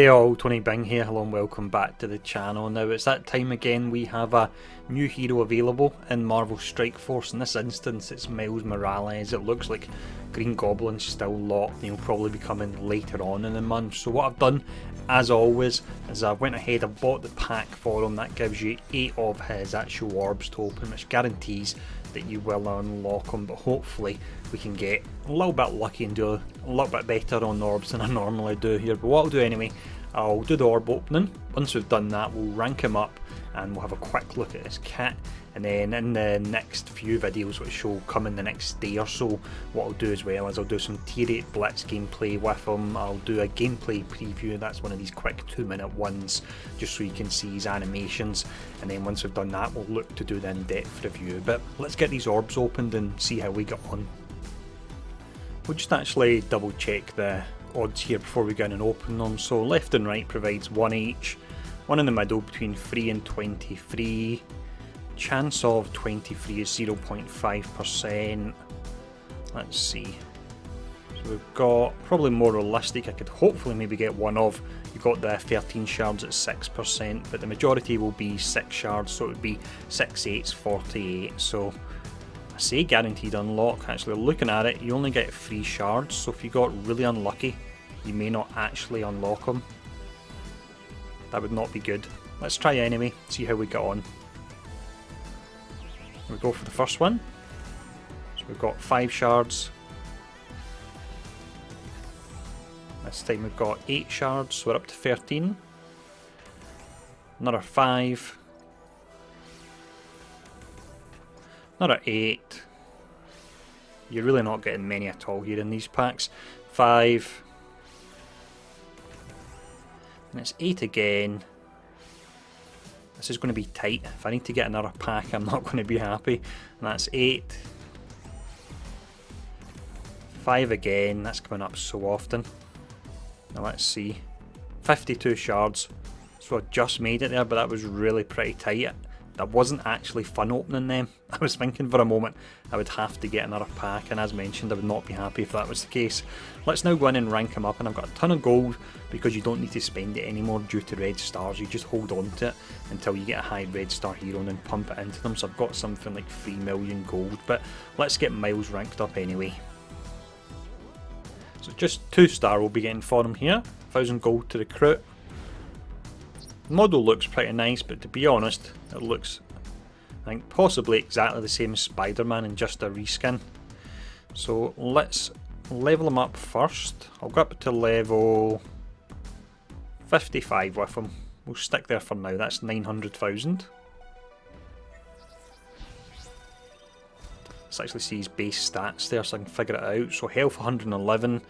Hey all, Tony Bing here, hello and welcome back to the channel. Now it's that time again, we have a new hero available in Marvel Strike Force. In this instance it's Miles Morales. It looks like Green Goblin's still locked, he'll probably be coming later on in the month. So what I've done, as always, is I went ahead and bought the pack for him. That gives you 8 of his actual orbs to open, which guarantees that you will unlock them, but hopefully we can get a little bit lucky and do a little bit better on orbs than I normally do here. But what I'll do anyway, I'll do the orb opening. Once we've done that, we'll rank him up and we'll have a quick look at his kit, and then in the next few videos which will come in the next day or so, what I'll do as well is I'll do some tier 8 blitz gameplay with him. I'll do a gameplay preview, that's one of these quick 2-minute ones just so you can see his animations, and then once we've done that we'll look to do the in-depth review. But let's get these orbs opened and see how we get on. We'll just actually double check the odds here before we go in and open them. So left and right provides 1 each, one in the middle between 3 and 23, chance of 23 is 0.5%. let's see, so we've got probably more realistic, I could hopefully maybe get one of, you've got the 13 shards at 6%, but the majority will be 6 shards, so it would be 6 8s 48. So I say guaranteed unlock. Actually looking at it, you only get 3 shards, so if you got really unlucky you may not actually unlock them. That would not be good. Let's try anyway, see how we get on. We go for the first one. So we've got 5 shards. This time we've got 8 shards, so we're up to 13. Another 5. Another 8. You're really not getting many at all here in these packs. 5. And it's 8 again. This is going to be tight. If I need to get another pack, I'm not going to be happy. And that's 8. 5 again. That's coming up so often. Now let's see. 52 shards. So I just made it there, but that was really pretty tight. That wasn't actually fun opening them. I was thinking for a moment I would have to get another pack, and as mentioned I would not be happy if that was the case. Let's now go in and rank them up, and I've got a ton of gold because you don't need to spend it anymore due to red stars. You just hold on to it until you get a high red star hero and then pump it into them. So I've got something like 3 million gold, but let's get Miles ranked up anyway. So just 2-star we'll be getting for him here, 1000 gold to recruit. The model looks pretty nice, but to be honest, it looks, I think, possibly exactly the same as Spider-Man and just a reskin. So let's level him up first. I'll go up to level 55 with him. We'll stick there for now, that's 900,000. Let's actually see his base stats there so I can figure it out. So health 111,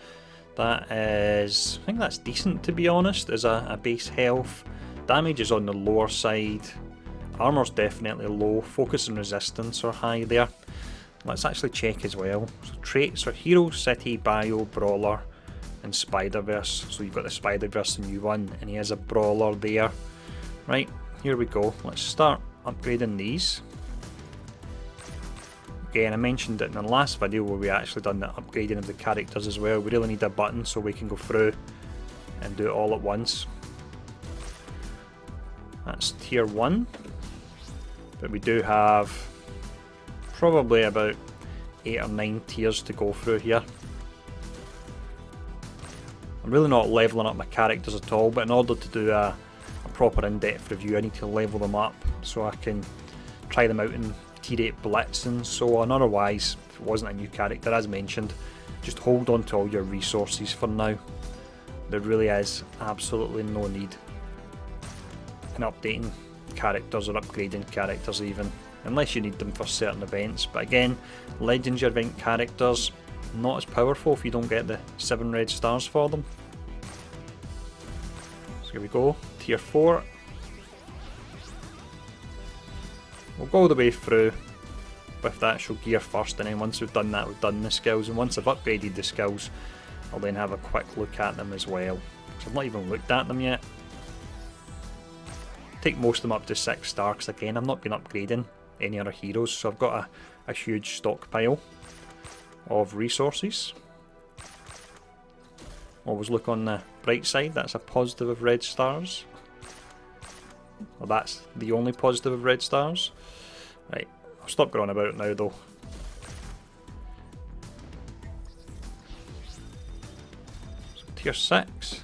that is, I think that's decent to be honest, as a base health. Damage is on the lower side, armor's definitely low, focus and resistance are high there. Let's actually check as well. So traits are Hero, City, Bio, Brawler and Spider-Verse. So you've got the Spider-Verse, the new one, and he has a Brawler there. Right, here we go. Let's start upgrading these. Again, I mentioned it in the last video where we actually done the upgrading of the characters as well. We really need a button so we can go through and do it all at once. That's tier 1, but we do have probably about 8 or 9 tiers to go through here. I'm really not leveling up my characters at all, but in order to do a proper in-depth review I need to level them up so I can try them out in tier 8 blitz and so on. Otherwise, if it wasn't a new character, as mentioned, just hold on to all your resources for now. There really is absolutely no need in updating characters or upgrading characters even, unless you need them for certain events. But again, Legends event characters, not as powerful if you don't get the 7 red stars for them. So here we go, tier 4. We'll go all the way through with the actual gear first, and then once we've done that, we've done the skills, and once I've upgraded the skills I'll then have a quick look at them as well. So I've not even looked at them yet. Take most of them up to 6 star because again I've not been upgrading any other heroes, so I've got a huge stockpile of resources. Always look on the bright side, that's a positive of red stars. Well, that's the only positive of red stars. Right, I'll stop going on about it now though. So, tier 6.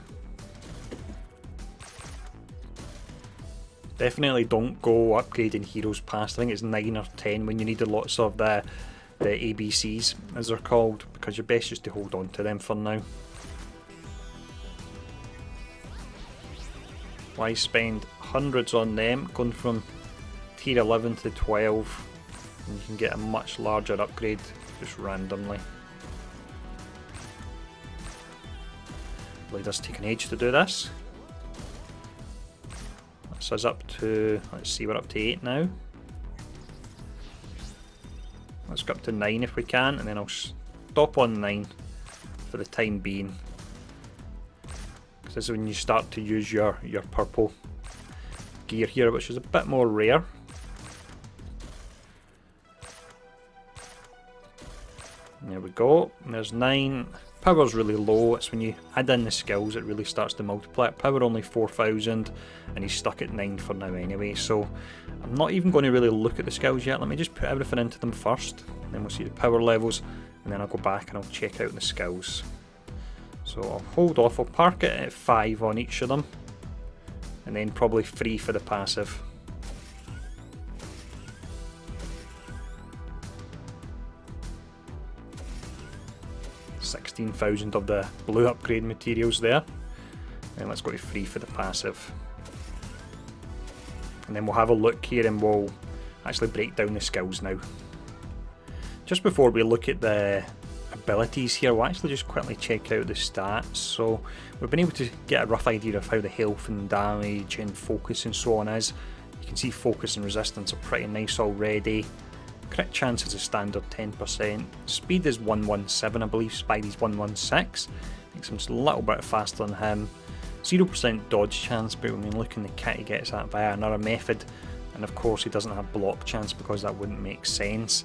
Definitely don't go upgrading heroes past, I think it's 9 or 10 when you need lots of the ABCs as they're called, because you're best just to hold on to them for now. Why spend hundreds on them, going from tier 11 to 12, and you can get a much larger upgrade just randomly. Really does take an age to do this. That's us up to, let's see, we're up to 8 now. Let's go up to 9 if we can, and then I'll stop on 9 for the time being. Because this is when you start to use your purple gear here, which is a bit more rare. There we go, and there's 9. Power's really low, it's when you add in the skills it really starts to multiply. Power only 4,000 and he's stuck at 9 for now anyway, so I'm not even going to really look at the skills yet. Let me just put everything into them first, and then we'll see the power levels, and then I'll go back and I'll check out the skills. So I'll hold off, I'll park it at 5 on each of them, and then probably 3 for the passive. 16,000 of the blue upgrade materials there, and let's go to 3 for the passive, and then we'll have a look here and we'll actually break down the skills now. Just before we look at the abilities here, we'll actually just quickly check out the stats. So we've been able to get a rough idea of how the health and damage and focus and so on is. You can see focus and resistance are pretty nice already. Crit chance is a standard 10%. Speed is 117, I believe. Spidey's 116. Makes him just a little bit faster than him. 0% dodge chance, but when you look in the kit, he gets that via another method. And of course, he doesn't have block chance because that wouldn't make sense.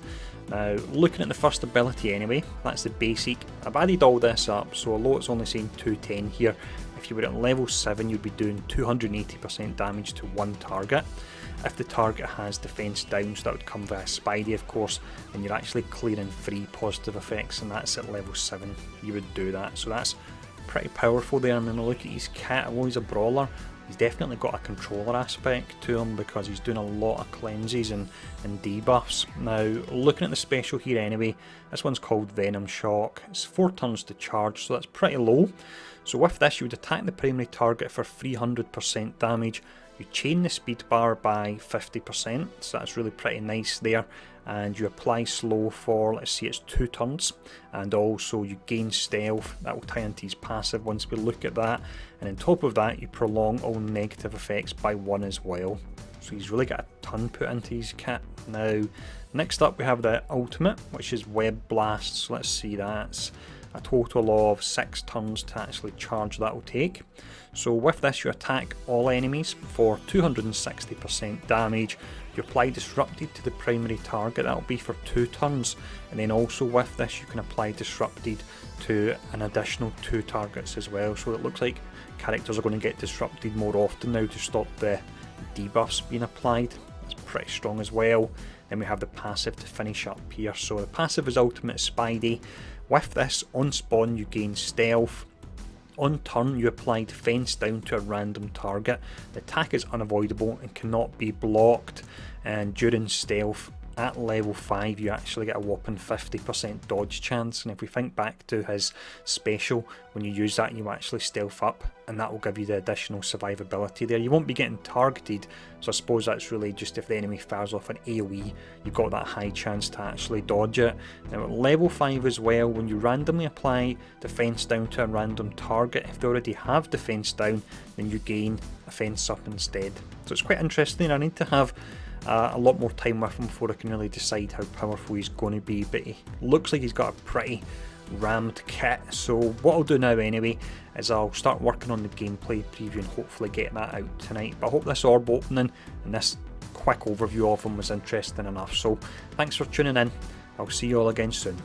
Now, looking at the first ability anyway, that's the basic. I've added all this up, so although it's only saying 210 here, if you were at level 7, you'd be doing 280% damage to one target. If the target has defense down, so that would come via Spidey of course, and you're actually clearing 3 positive effects, and that's at level 7 you would do that. So that's pretty powerful there. And then I look at his kit, although he's a brawler, he's definitely got a controller aspect to him because he's doing a lot of cleanses and debuffs. Now, looking at the special here anyway, this one's called Venom Shock. It's 4 turns to charge, so that's pretty low. So with this, you would attack the primary target for 300% damage. You chain the speed bar by 50%, so that's really pretty nice there. And you apply slow for, let's see, it's 2 turns, and also you gain stealth. That will tie into his passive once we look at that, and on top of that you prolong all negative effects by 1 as well. So he's really got a ton put into his kit. Now next up we have the ultimate, which is Web Blast. So let's see, that's a total of 6 turns to actually charge that will take. So with this you attack all enemies for 260% damage. You apply Disrupted to the primary target, that will be for 2 turns, and then also with this you can apply Disrupted to an additional 2 targets as well. So it looks like characters are going to get Disrupted more often now to stop the debuffs being applied. It's pretty strong as well. Then we have the passive to finish up here. So the passive is Ultimate Spidey. With this, on spawn you gain stealth. On turn you apply defense down to a random target. The attack is unavoidable and cannot be blocked, and during stealth at level 5 you actually get a whopping 50% dodge chance. And if we think back to his special, when you use that you actually stealth up, and that will give you the additional survivability there. You won't be getting targeted, so I suppose that's really just if the enemy fires off an AoE, you've got that high chance to actually dodge it. Now at level 5 as well, when you randomly apply defense down to a random target, if they already have defense down, then you gain offense up instead. So it's quite interesting. I need to have a lot more time with him before I can really decide how powerful he's going to be, but he looks like he's got a pretty rammed kit. So what I'll do now anyway is I'll start working on the gameplay preview and hopefully get that out tonight. But I hope this orb opening and this quick overview of him was interesting enough. So thanks for tuning in. I'll see you all again soon.